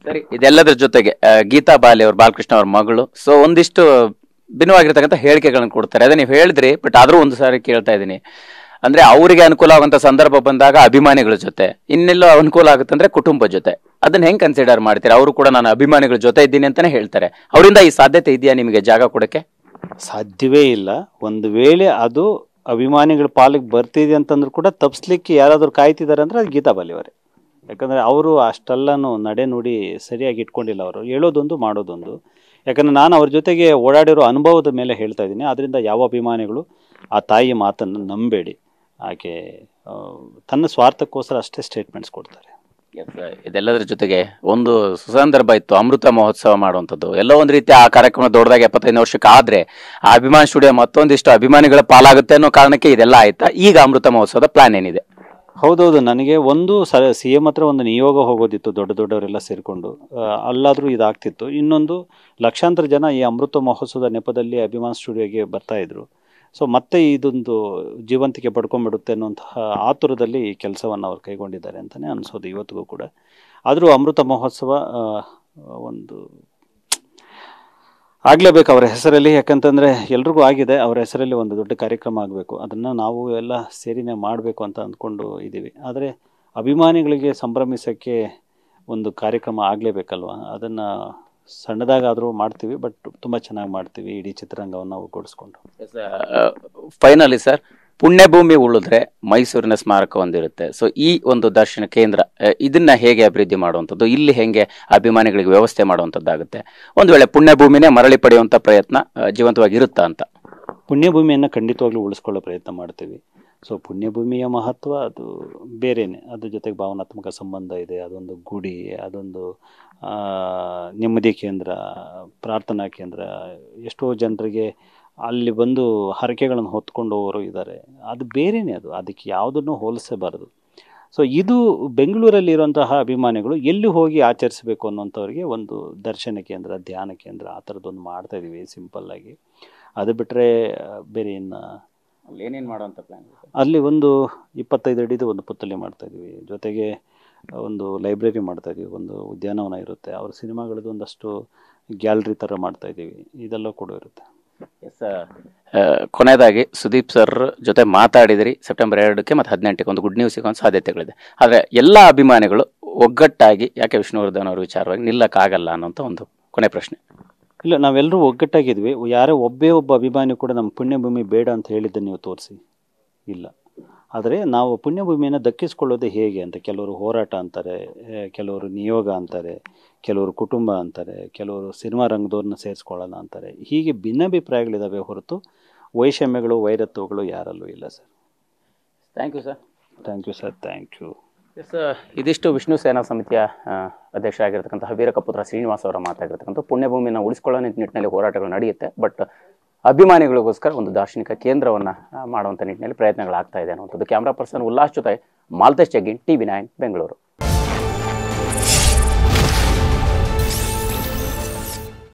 ಸರಿ, ಇದೆಲ್ಲದರ ಜೊತೆಗೆ ಗೀತಾ ಬಾಲಿ ಅವ್ರ ಬಾಲಕೃಷ್ಣ ಅವ್ರ ಮಗಳು, ಸೊ ಒಂದಿಷ್ಟು ಭಿನ್ನವಾಗಿರ್ತಕ್ಕಂಥ ಹೇಳಿಕೆಗಳನ್ನು ಕೊಡ್ತಾರೆ. ಅದೇ ನೀವು ಹೇಳಿದ್ರಿ, ಬಟ್ ಆದ್ರೂ ಒಂದು ಸಾರಿ ಕೇಳ್ತಾ ಇದ್ದೀನಿ. ಅಂದ್ರೆ ಅವರಿಗೆ ಅನುಕೂಲ ಆಗುವಂತ ಸಂದರ್ಭ ಬಂದಾಗ ಅಭಿಮಾನಿಗಳ ಜೊತೆ, ಇನ್ನೆಲ್ಲೋ ಅನುಕೂಲ ಆಗುತ್ತೆ ಅಂದ್ರೆ ಕುಟುಂಬ ಜೊತೆ, ಅದನ್ನ ಹೆಂಗ್ ಕನ್ಸಿಡರ್ ಮಾಡ್ತೀರಾ? ಅವರು ಕೂಡ ನಾನು ಅಭಿಮಾನಿಗಳ ಜೊತೆ ಇದ್ದೀನಿ ಅಂತಾನೆ ಹೇಳ್ತಾರೆ. ಅವರಿಂದ ಈ ಸಾಧ್ಯತೆ ಇದೆಯಾ ನಿಮಗೆ ಜಾಗ ಕೊಡಕ್ಕೆ? ಸಾಧ್ಯವೇ ಇಲ್ಲ. ಒಂದು ವೇಳೆ ಅದು ಅಭಿಮಾನಿಗಳ ಪಾಲಿಗೆ ಬರ್ತಿದೆ ಅಂತಂದ್ರೂ ಕೂಡ ತಪ್ಪಿಸ್ಲಿಕ್ಕೆ ಯಾರಾದರೂ ಕಾಯ್ತಿದ್ದಾರೆ ಅಂದ್ರೆ ಅದು ಗೀತಾ ಬಾಲಿ ಅವರೇ. ಯಾಕಂದರೆ ಅವರು ಅಷ್ಟೆಲ್ಲನೂ ನಡೆ ನುಡಿ ಸರಿಯಾಗಿ ಇಟ್ಕೊಂಡಿಲ್ಲ. ಅವರು ಹೇಳೋದೊಂದು ಮಾಡೋದೊಂದು. ಯಾಕಂದರೆ ನಾನು ಅವ್ರ ಜೊತೆಗೆ ಓಡಾಡಿರೋ ಅನುಭವದ ಮೇಲೆ ಹೇಳ್ತಾ ಇದ್ದೀನಿ. ಆದ್ದರಿಂದ ಯಾವ ಅಭಿಮಾನಿಗಳು ಆ ತಾಯಿ ಮಾತನ್ನು ನಂಬೇಡಿ. ಆಕೆ ತನ್ನ ಸ್ವಾರ್ಥಕ್ಕೋಸ್ಕರ ಅಷ್ಟೇ ಸ್ಟೇಟ್ಮೆಂಟ್ಸ್ ಕೊಡ್ತಾರೆ. ಇದೆಲ್ಲದರ ಜೊತೆಗೆ ಒಂದು ಸುಸಂದರ್ಭ ಇತ್ತು, ಅಮೃತ ಮಹೋತ್ಸವ ಮಾಡುವಂಥದ್ದು. ಎಲ್ಲೋ ಒಂದು ರೀತಿ ಆ ಕಾರ್ಯಕ್ರಮ ದೊಡ್ಡದಾಗಿ 75 ವರ್ಷಕ್ಕೆ ಆದ್ರೆ ಆ ಅಭಿಮಾನಿ ಸ್ಟುಡಿಯೋ ಮತ್ತೊಂದಿಷ್ಟು ಅಭಿಮಾನಿಗಳ ಪಾಲಾಗುತ್ತೆ ಅನ್ನೋ ಕಾರಣಕ್ಕೆ ಇದೆಲ್ಲ ಆಯ್ತಾ? ಈಗ ಅಮೃತ ಮಹೋತ್ಸವದ ಪ್ಲಾನ್ ಏನಿದೆ? ಹೌದೌದು, ನನಗೆ ಒಂದು CM ಹತ್ರ ಒಂದು ನಿಯೋಗ ಹೋಗೋದಿತ್ತು, ದೊಡ್ಡವರೆಲ್ಲ ಸೇರಿಕೊಂಡು. ಅಲ್ಲಾದರೂ ಇದಾಗ್ತಿತ್ತು. ಇನ್ನೊಂದು, ಲಕ್ಷಾಂತರ ಜನ ಈ ಅಮೃತ ಮಹೋತ್ಸವದ ನೆಪದಲ್ಲಿ ಅಭಿಮಾನ್ ಸ್ಟುಡಿಯೋಗೆ ಬರ್ತಾಯಿದ್ರು. ಸೊ ಮತ್ತೆ ಇದೊಂದು ಜೀವಂತಿಕೆ ಪಡ್ಕೊಂಡ್ಬಿಡುತ್ತೆ ಅನ್ನುವಂತಹ ಆತುರದಲ್ಲಿ ಈ ಕೆಲಸವನ್ನು ಅವ್ರು ಕೈಗೊಂಡಿದ್ದಾರೆ ಅಂತಲೇ ಅನಿಸೋದು ಇವತ್ತಿಗೂ ಕೂಡ. ಆದರೂ ಅಮೃತ ಮಹೋತ್ಸವ ಒಂದು ಆಗಲೇಬೇಕು ಅವರ ಹೆಸರಲ್ಲಿ. ಯಾಕಂತಂದರೆ ಎಲ್ರಿಗೂ ಆಗಿದೆ, ಅವರ ಹೆಸರಲ್ಲಿ ಒಂದು ದೊಡ್ಡ ಕಾರ್ಯಕ್ರಮ ಆಗಬೇಕು. ಅದನ್ನು ನಾವು ಎಲ್ಲ ಸೇರಿನೇ ಮಾಡಬೇಕು ಅಂತ ಅಂದ್ಕೊಂಡು ಇದ್ದೀವಿ. ಆದರೆ ಅಭಿಮಾನಿಗಳಿಗೆ ಸಂಭ್ರಮಿಸೋಕ್ಕೆ ಒಂದು ಕಾರ್ಯಕ್ರಮ ಆಗಲೇಬೇಕಲ್ವ. ಅದನ್ನು ಸಣ್ಣದಾಗಾದರೂ ಮಾಡ್ತೀವಿ, ಬಟ್ ತುಂಬ ಚೆನ್ನಾಗಿ ಮಾಡ್ತೀವಿ ಇಡೀ ಚಿತ್ರರಂಗವನ್ನು ಒಗ್ಗೂಡಿಸ್ಕೊಂಡು. ಫೈನಲಿ ಸರ್, ಪುಣ್ಯಭೂಮಿ ಉಳಿದ್ರೆ ಮೈಸೂರಿನ ಸ್ಮಾರಕ ಹೊಂದಿರುತ್ತೆ. ಸೊ ಈ ಒಂದು ದರ್ಶನ ಕೇಂದ್ರ ಇದನ್ನ ಹೇಗೆ ಅಭಿವೃದ್ಧಿ ಮಾಡುವಂಥದ್ದು, ಇಲ್ಲಿ ಹೇಗೆ ಅಭಿಮಾನಿಗಳಿಗೆ ವ್ಯವಸ್ಥೆ ಮಾಡುವಂಥದ್ದಾಗುತ್ತೆ? ಒಂದು ವೇಳೆ ಪುಣ್ಯಭೂಮಿನೇ ಮರಳಿ ಪಡೆಯುವಂಥ ಪ್ರಯತ್ನ ಜೀವಂತವಾಗಿ ಇರುತ್ತಾ ಅಂತ? ಪುಣ್ಯಭೂಮಿಯನ್ನು ಖಂಡಿತವಾಗ್ಲೂ ಉಳಿಸ್ಕೊಳ್ಳೋ ಪ್ರಯತ್ನ ಮಾಡ್ತೀವಿ. ಸೊ ಪುಣ್ಯಭೂಮಿಯ ಮಹತ್ವ ಅದು ಬೇರೆಯೇ. ಅದ್ರ ಜೊತೆಗೆ ಭಾವನಾತ್ಮಕ ಸಂಬಂಧ ಇದೆ. ಅದೊಂದು ಗುಡಿ, ಅದೊಂದು ನೆಮ್ಮದಿ ಕೇಂದ್ರ, ಪ್ರಾರ್ಥನಾ ಕೇಂದ್ರ. ಎಷ್ಟೋ ಜನರಿಗೆ ಅಲ್ಲಿ ಬಂದು ಹರಕೆಗಳನ್ನು ಹೊತ್ಕೊಂಡು ಹೋಗೋರು ಇದ್ದಾರೆ. ಅದು ಬೇರೆಯೇ. ಅದಕ್ಕೆ ಯಾವುದನ್ನು ಹೋಲಿಸಬಾರದು. ಸೊ ಇದು ಬೆಂಗಳೂರಲ್ಲಿರುವಂತಹ ಅಭಿಮಾನಿಗಳು ಎಲ್ಲಿ ಹೋಗಿ ಆಚರಿಸಬೇಕು ಅನ್ನೋಂಥವ್ರಿಗೆ ಒಂದು ದರ್ಶನ ಕೇಂದ್ರ, ಧ್ಯಾನ ಕೇಂದ್ರ ಆ ಥರದ್ದೊಂದು ಮಾಡ್ತಾಯಿದ್ದೀವಿ ಸಿಂಪಲ್ಲಾಗಿ. ಅದು ಬಿಟ್ಟರೆ ಬೇರೆ ಇನ್ನು ಏನೇನು ಮಾಡುವಂಥ ಪ್ಲಾನ್? ಅಲ್ಲಿ ಒಂದು 25 ಅಡಿದು ಒಂದು ಪುತ್ಥಳಿ ಮಾಡ್ತಾಯಿದ್ದೀವಿ. ಜೊತೆಗೆ ಒಂದು ಲೈಬ್ರರಿ ಮಾಡ್ತಾಯಿದ್ದೀವಿ, ಒಂದು ಉದ್ಯಾನವನ ಇರುತ್ತೆ. ಅವ್ರ ಸಿನಿಮಾಗಳದ್ದು ಒಂದಷ್ಟು ಗ್ಯಾಲರಿ ಥರ ಮಾಡ್ತಾಯಿದ್ದೀವಿ. ಇದೆಲ್ಲ ಕೂಡ ಇರುತ್ತೆ. ಎಸ್, ಕೊನೆಯದಾಗಿ ಸುದೀಪ್ ಸರ್ ಜೊತೆ ಮಾತಾಡಿದ್ರಿ. ಸೆಪ್ಟೆಂಬರ್ 2ಕ್ಕೆ ಮತ್ತು 18ಕ್ಕೆ ಒಂದು ಗುಡ್ ನ್ಯೂಸ್ ಸಿಗೋಂಥ ಸಾಧ್ಯತೆಗಳಿದೆ. ಆದರೆ ಎಲ್ಲ ಅಭಿಮಾನಿಗಳು ಒಗ್ಗಟ್ಟಾಗಿ ಯಾಕೆ ವಿಷ್ಣುವರ್ಧನ್ ಅವ್ರ ವಿಚಾರವಾಗಿ ನಿಲ್ಲಕ್ಕಾಗಲ್ಲ ಅನ್ನೋಂಥ ಒಂದು ಕೊನೆ ಪ್ರಶ್ನೆ. ಇಲ್ಲ, ನಾವೆಲ್ಲರೂ ಒಗ್ಗಟ್ಟಾಗಿದ್ವಿ. ಯಾರೋ ಒಬ್ಬ ಅಭಿಮಾನಿ ಕೂಡ ನಮ್ಮ ಪುಣ್ಯಭೂಮಿ ಬೇಡ ಅಂತ ಹೇಳಿದ್ದನ್ನು ನೀವು ತೋರಿಸಿ ಇಲ್ಲ. ಆದರೆ ನಾವು ಪುಣ್ಯಭೂಮಿಯನ್ನು ದಕ್ಕಿಸ್ಕೊಳ್ಳೋದು ಹೇಗೆ ಅಂತ ಕೆಲವರು ಹೋರಾಟ ಅಂತಾರೆ, ಕೆಲವರು ನಿಯೋಗ ಅಂತಾರೆ, ಕೆಲವರು ಕುಟುಂಬ ಅಂತಾರೆ, ಕೆಲವರು ಸಿನಿಮಾ ರಂಗದವ್ರನ್ನ ಸೇರಿಸ್ಕೊಳ್ಳೋಣ ಅಂತಾರೆ. ಹೀಗೆ ಭಿನ್ನಾಭಿಪ್ರಾಯಗಳಿದ್ದಾವೆ ಹೊರತು ವೈಷಮ್ಯಗಳು, ವೈರತ್ವಗಳು ಯಾರಲ್ಲೂ ಇಲ್ಲ sir. Thank you sir. Thank you sir. Thank you. Yes, ಇದಿಷ್ಟು ವಿಷ್ಣು ಸೇನಾ ಸಮಿತಿಯ ಅಧ್ಯಕ್ಷರಾಗಿರ್ತಕ್ಕಂತಹ ವೀರಕಪುತ್ರ ಶ್ರೀನಿವಾಸ್ ಅವರ ಮಾತಾಗಿರ್ತಕ್ಕಂಥ ಪುಣ್ಯಭೂಮಿನ ಉಳಿಸ್ಕೊಳ್ಳೋ ನಿಟ್ಟಿನಲ್ಲಿ ಹೋರಾಟಗಳು ನಡೆಯುತ್ತೆ. ಬಟ್ ಅಭಿಮಾನಿಗಳಿಗೋಸ್ಕರ ಒಂದು ದಾರ್ಶನಿಕ ಕೇಂದ್ರವನ್ನು ಮಾಡುವಂಥ ನಿಟ್ಟಿನಲ್ಲಿ ಪ್ರಯತ್ನಗಳಾಗ್ತಾ ಇದೆ ಅನ್ನುವಂಥದ್ದು. ಕ್ಯಾಮ್ರಾ ಪರ್ಸನ್ ಉಲ್ಲಾಸ್ ಜೊತೆ ಮಾಲ್ತೇಶ್ ಜಗ್ಗಿ, TV9 ಬೆಂಗಳೂರು.